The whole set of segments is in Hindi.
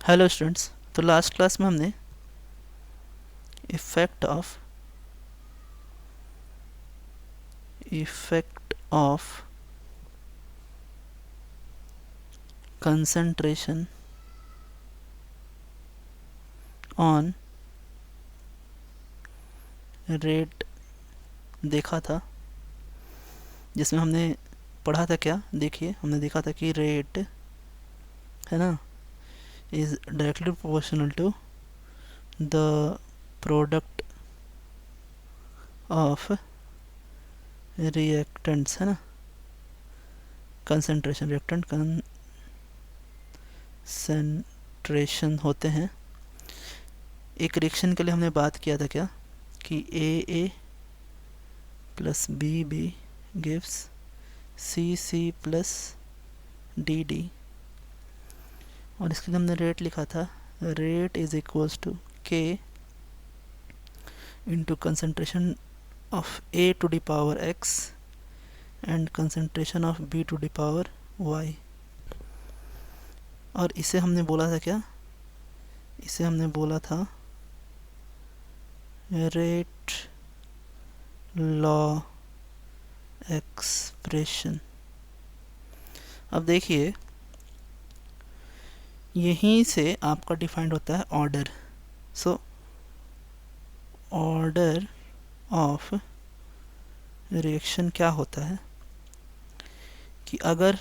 Hello students. तो लास्ट क्लास में हमने effect of concentration on rate देखा था, जिसमें हमने पढ़ा था क्या, देखिए हमने देखा था कि रेट है ना is directly proportional to the product of reactants, है ना। कंसंट्रेशन, रिएक्टेंट कंसंट्रेशन होते हैं। एक रिएक्शन के लिए हमने बात किया था क्या कि A plus B gives C plus D, और इसके लिए हमने रेट लिखा था। Rate is equals to K into concentration of A to the power X and concentration of B to the power Y. और इसे हमने बोला था क्या, इसे हमने बोला था रेट लॉ एक्सप्रेशन। अब देखिए यहीं से आपका डिफाइंड होता है order. So order of reaction क्या होता है कि अगर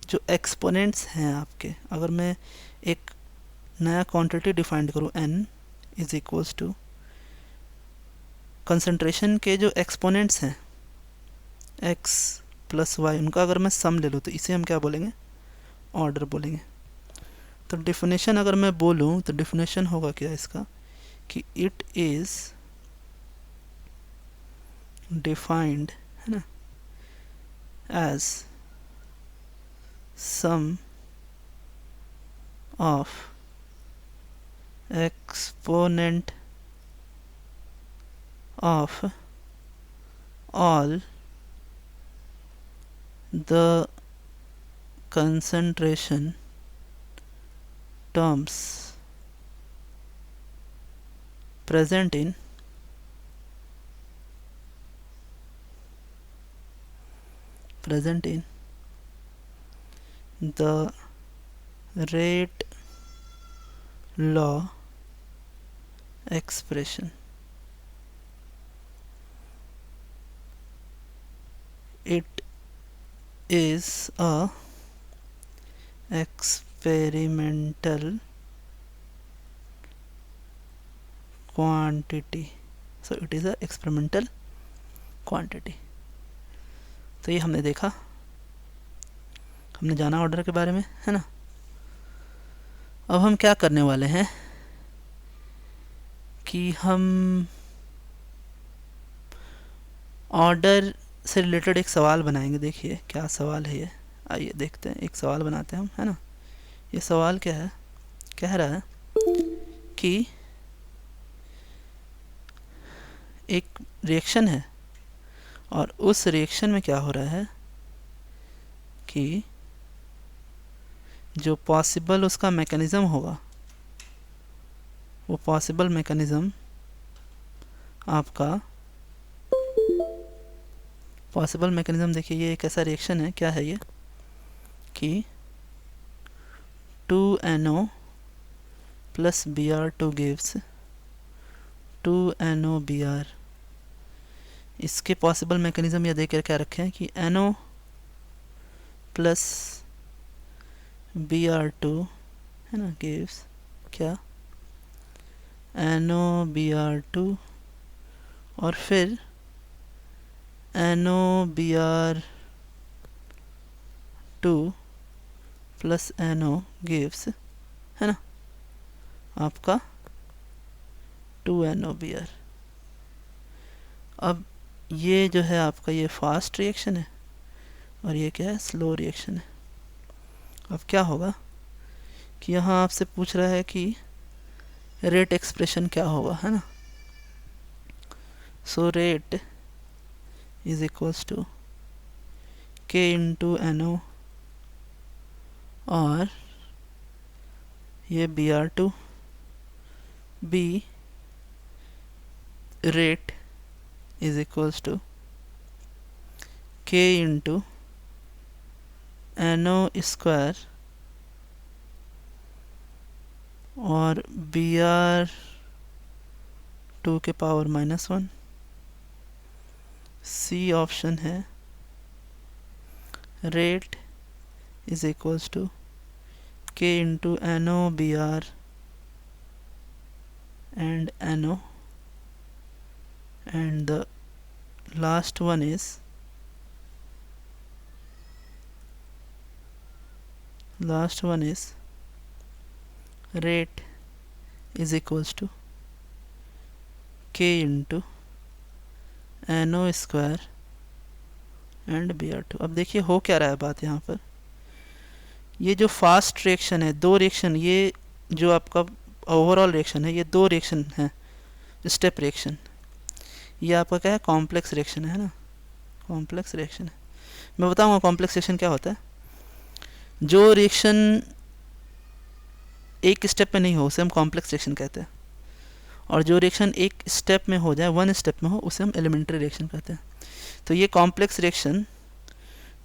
जो एक्सपोनेंट्स हैं आपके, अगर मैं एक नया क्वांटिटी डिफाइंड करूँ n is equals to concentration के जो एक्सपोनेंट्स हैं x प्लस वाई, उनका अगर मैं सम ले लूँ तो इसे हम क्या बोलेंगे, ऑर्डर बोलेंगे। तो डिफिनेशन अगर मैं बोलूँ तो डिफिनेशन होगा क्या इसका कि इट इज़ डिफाइंड, है ना, as sum of exponent of all the concentration terms present in the rate law expression. It is a experimental quantity. So it is a experimental quantity. तो ये हमने देखा, हमने जाना ऑर्डर के बारे में, है ना। अब हम क्या करने वाले हैं कि हम ऑर्डर से रिलेटेड एक सवाल बनाएंगे। देखिए क्या सवाल है ये, आइए देखते हैं। एक सवाल बनाते हैं हम, है ना। ये सवाल क्या है, कह रहा है कि एक रिएक्शन है और उस रिएक्शन में क्या हो रहा है कि जो पॉसिबल उसका मैकेनिज़्म होगा, वो पॉसिबल मैकेनिज़्म आपका पॉसिबल मैकेनिज़्म, देखिए ये एक ऐसा रिएक्शन है, क्या है ये कि 2NO plus Br2 gives 2NOBr। इसके पॉसिबल मैकेनिज़्म ये देकर क्या रखे हैं कि NO प्लस Br2, है ना, गिव्स क्या, NOBr2, और फिर NOBr2 प्लस NO गिव्स, है ना, आपका 2NOBr। अब ये जो है आपका ये फास्ट रिएक्शन है और ये क्या है, स्लो रिएक्शन है। अब क्या होगा कि यहाँ आपसे पूछ रहा है कि रेट एक्सप्रेशन क्या होगा, है ना। So rate is equals to K into NO, और ये Br2 B rate is equals to K into NO square और Br2 के पावर -1। सी ऑप्शन है rate is equals to K into NO Br and NO, and the last one is rate is equals to K into NO square and Br2। अब देखिए हो क्या रहा है बात यहाँ पर, ये जो फास्ट रिएक्शन है, दो रिएक्शन, ये जो आपका ओवरऑल रिएक्शन है, ये दो रिएक्शन है स्टेप रिएक्शन, ये आपका क्या है कॉम्प्लेक्स रिएक्शन है ना, कॉम्प्लेक्स रिएक्शन है। मैं बताऊंगा कॉम्प्लेक्स रिएक्शन क्या होता है। जो रिएक्शन एक स्टेप में नहीं हो उसे हम कॉम्प्लेक्स रिएक्शन कहते हैं, और जो रिएक्शन एक स्टेप में हो जाए, वन स्टेप में हो, उसे हम एलिमेंट्री रिएक्शन कहते हैं। तो ये कॉम्प्लेक्स रिएक्शन,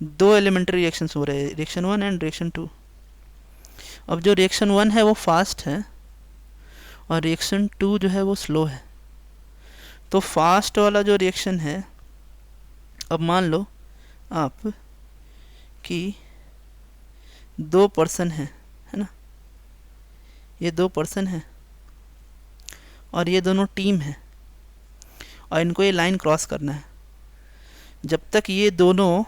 दो एलिमेंट्री रिएक्शंस हो रहे हैं, रिएक्शन 1 एंड रिएक्शन 2। अब जो रिएक्शन 1 है वो फास्ट है और रिएक्शन 2 जो है वो स्लो है। तो फास्ट वाला जो रिएक्शन है, अब मान लो आप कि दो पर्सन है ना, ये दो पर्सन है और ये दोनों टीम है और इनको ये लाइन क्रॉस करना है। जब तक ये दोनों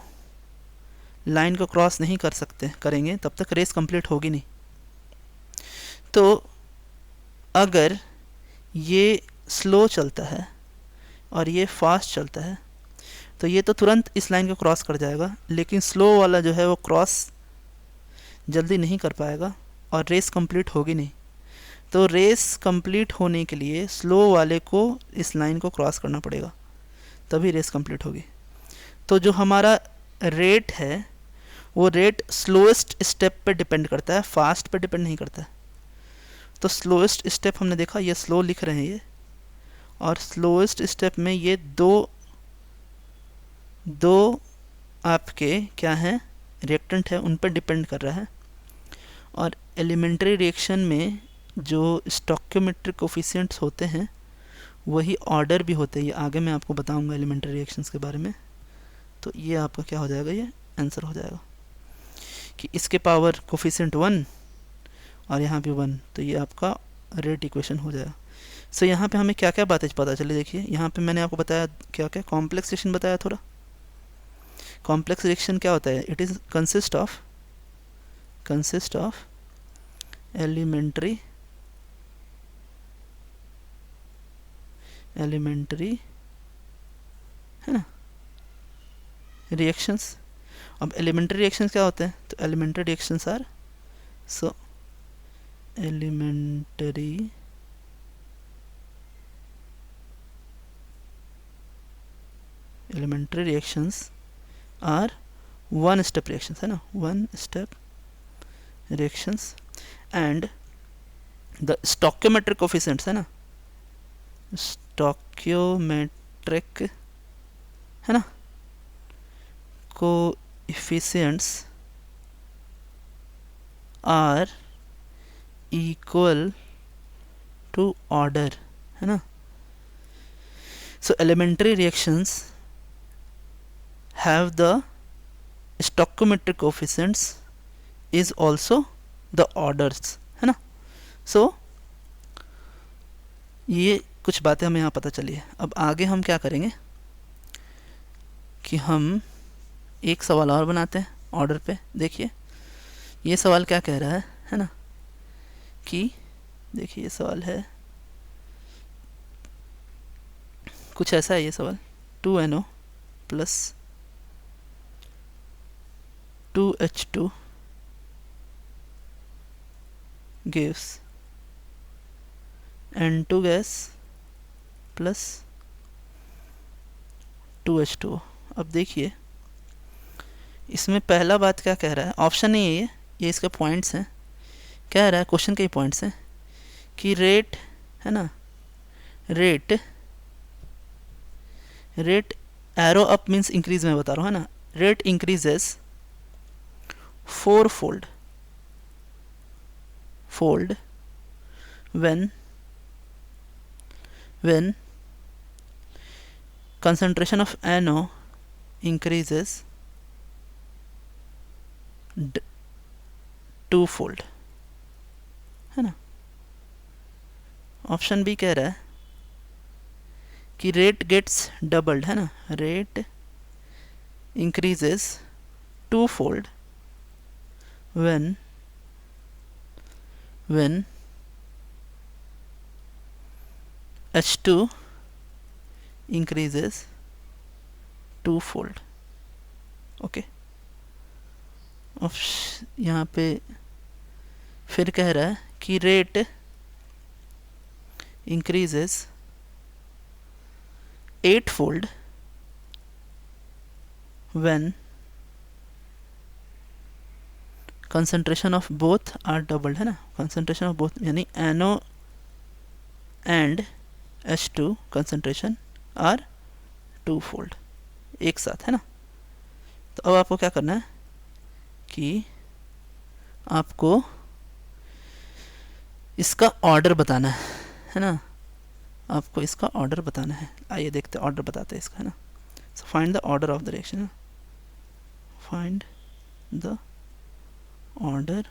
लाइन को क्रॉस नहीं करेंगे तब तक रेस कंप्लीट होगी नहीं। तो अगर ये स्लो चलता है और ये फास्ट चलता है तो ये तो तुरंत इस लाइन को क्रॉस कर जाएगा, लेकिन स्लो वाला जो है वो क्रॉस जल्दी नहीं कर पाएगा और रेस कंप्लीट होगी नहीं। तो रेस कंप्लीट होने के लिए स्लो वाले को इस लाइन को क्रॉस करना पड़ेगा, तभी रेस कंप्लीट होगी। तो जो हमारा रेट है वो रेट स्लोएस्ट स्टेप पे डिपेंड करता है, फास्ट पे डिपेंड नहीं करता है। तो स्लोएस्ट स्टेप हमने देखा, ये स्लो लिख रहे हैं ये, और स्लोएस्ट स्टेप में ये दो आपके क्या हैं रिएक्टेंट है, उन पर डिपेंड कर रहा है। और एलिमेंट्री रिएक्शन में जो स्टोइकियोमेट्रिक कोफिशिएंट्स होते हैं वही ऑर्डर भी होते हैं। ये आगे मैं आपको बताऊंगा एलिमेंट्री रिएक्शंस के बारे में। तो ये आपका क्या हो जाएगा, ये आंसर हो जाएगा कि इसके पावर कोफिशिएंट 1 और यहाँ पे 1, तो ये आपका रेट इक्वेशन हो जाएगा। सो यहाँ पे हमें क्या क्या बातें पता चली, देखिए यहाँ पे मैंने आपको बताया क्या क्या कॉम्प्लेक्स रिएक्शन बताया थोड़ा। कॉम्प्लेक्स रिएक्शन क्या होता है, it is consist of elementary है ना रिएक्शंस। अब एलिमेंट्री रिएक्शंस क्या होते हैं, तो elementary reactions are elementary reactions are one step reactions है ना, one step reactions and the stoichiometric coefficients है ना, स्टोइकियोमेट्रिक है ना coefficients are equal to order है ना। So elementary reactions have the stoichiometric coefficients is also the orders है ना। सो ये कुछ बातें हमें यहाँ पता चली है। अब आगे हम क्या करेंगे कि हम एक सवाल और बनाते हैं ऑर्डर पे। देखिए ये सवाल क्या कह रहा है ना, कि देखिए ये सवाल है कुछ ऐसा है, ये सवाल 2NO plus 2H2 gives N2 gas plus 2H2। अब देखिए इसमें पहला बात क्या कह रहा है, ऑप्शन नहीं है ये इसके पॉइंट्स हैं। कह रहा है, क्वेश्चन के ही पॉइंट्स हैं कि रेट है ना, rate arrow up means increase में बता रहा हूँ है ना, rate increases 4-fold when concentration of NO increases 2-fold है ना। ऑप्शन बी कह रहा है कि रेट गेट्स डबल्ड है ना, rate increases 2-fold when H2 increases 2-fold। Okay, यहाँ पे फिर कह रहा है कि rate increases 8-fold when concentration of both are doubled है ना, concentration of both यानी NO and H2 concentration are 2-fold एक साथ है ना। तो अब आपको क्या करना है कि आपको इसका ऑर्डर बताना है ना, आपको इसका ऑर्डर बताना है। आइए देखते हैं, ऑर्डर बताते हैं इसका है ना। So find the order of the reaction, find the order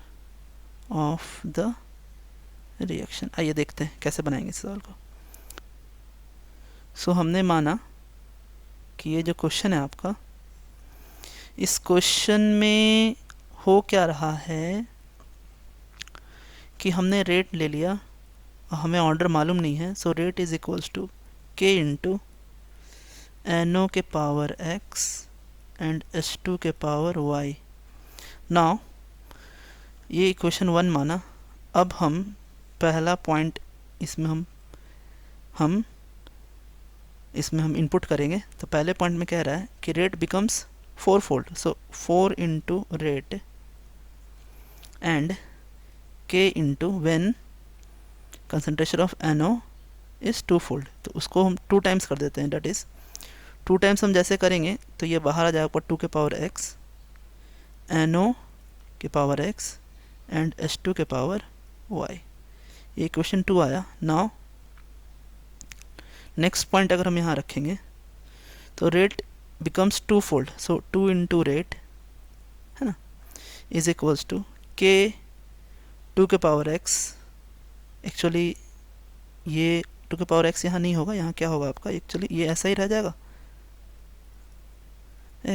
of the reaction. आइए देखते हैं कैसे बनाएंगे इस सवाल को। सो हमने माना कि ये जो क्वेश्चन है आपका, इस क्वेश्चन में हो क्या रहा है कि हमने रेट ले लिया और हमें ऑर्डर मालूम नहीं है। So rate is equals to K into NO के पावर x एंड H2 के पावर y। नाउ ये इक्वेशन 1 माना। अब हम पहला पॉइंट इसमें हम इनपुट करेंगे। तो पहले पॉइंट में कह रहा है कि rate becomes 4-fold, so 4 into rate and k into when concentration of NO is 2-fold। तो उसको हम 2 टाइम्स कर देते हैं, डेट इज 2 टाइम्स हम जैसे करेंगे तो ये बाहर आ जाएगा पर 2 के पावर x, NO के पावर x एंड H2 के पावर y। ये क्वेश्चन 2 आया। नाउ नेक्स्ट पॉइंट अगर हम यहाँ रखेंगे तो रेट बिकम्स 2-fold, सो 2 इंटू रेट है ना इज इक्वल्स टू k 2 के पावर x। एक्चुअली ये 2 के पावर x यहाँ नहीं होगा, यहाँ क्या होगा आपका, एक्चुअली ये ऐसा ही रह जाएगा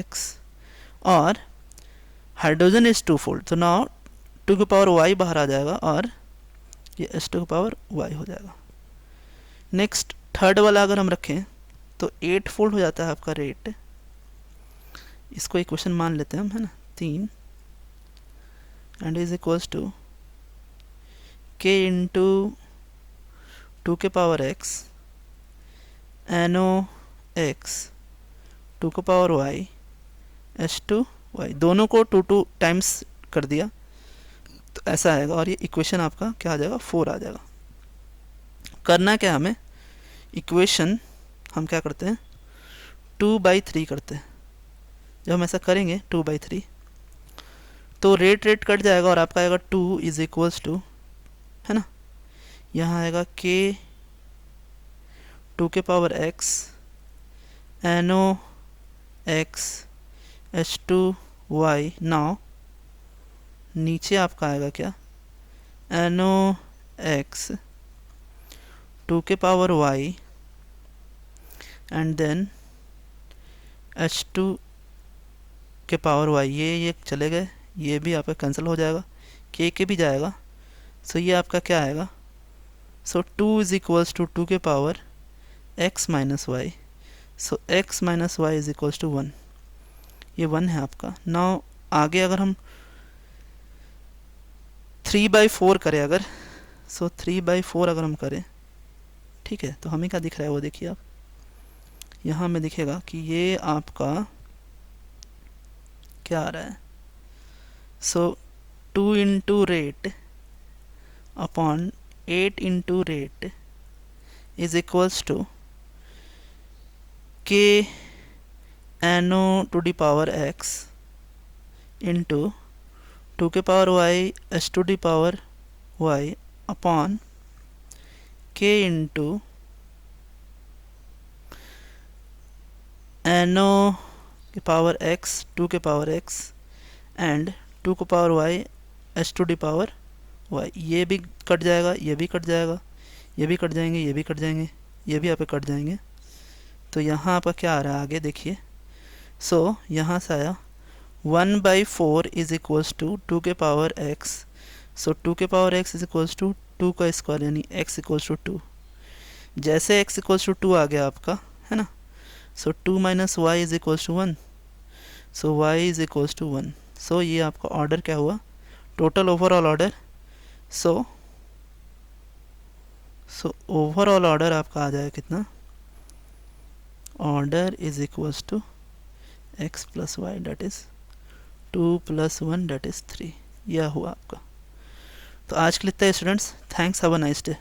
x, और हाइड्रोजन इज 2-fold, तो नाउ 2 के पावर y बाहर आ जाएगा और ये H2 के पावर y हो जाएगा। नेक्स्ट थर्ड वाला अगर हम रखें तो 8-fold हो जाता है आपका रेट। इसको इक्वेशन मान लेते हैं हम है ना 3 and is equals to k into 2 के पावर x NO x 2 के पावर y H2 y, दोनों को 2 टाइम्स कर दिया तो ऐसा आएगा। और ये इक्वेशन आपका क्या आ जाएगा, 4 आ जाएगा। करना क्या हमें, इक्वेशन हम क्या करते हैं 2/3 करते हैं। जब हम ऐसा करेंगे 2/3 तो रेट कट जाएगा और आपका आएगा 2 इज इक्वल्स टू है ना, यहाँ आएगा k 2 के power x NO x H2 y। Now नीचे आपका आएगा क्या, NO x 2 के power y and then H2 के पावर y। ये चले गए, ये भी आपका कैंसिल हो जाएगा, के भी जाएगा। सो ये आपका क्या आएगा, सो 2 इज इक्वल्स टू 2 के power x minus y. So x minus y is equals to 1, ये 1 है आपका। नाउ आगे अगर हम 3/4 करें अगर, सो 3/4 अगर हम करें ठीक है, तो हमें क्या दिख रहा है वो देखिए आप, यहाँ में दिखेगा कि ये आपका क्या आ रहा है, so 2 into rate upon 8 into rate is equals to k NO to the power x into 2 के power y s to the power y upon k into NO के पावर x 2 के पावर x एंड 2 के power y s to the power y। ये भी कट जाएगा, ये भी कट जाएगा, ये भी कट जाएंगे, ये भी कट जाएंगे, ये भी यहाँ पे कट जाएंगे। तो यहाँ आपका क्या आ रहा है आगे देखिए। सो यहाँ से आया 1/4 इज इक्वल्स टू 2 के पावर x। सो 2 के power x is equals to 2 का स्क्वायर यानी x इक्वल्स टू 2। जैसे x इक्वल्स टू 2 आ गया आपका, है ना। So 2 minus y is equals to 1। So y is equals to 1। So ये आपका ऑर्डर क्या हुआ, total overall order. So overall order आपका आ जाएगा कितना, order is equals to x plus y that is 2 + 1 that is 3। यह हुआ आपका। तो आज के लिए इतना students, thanks, have a nice day.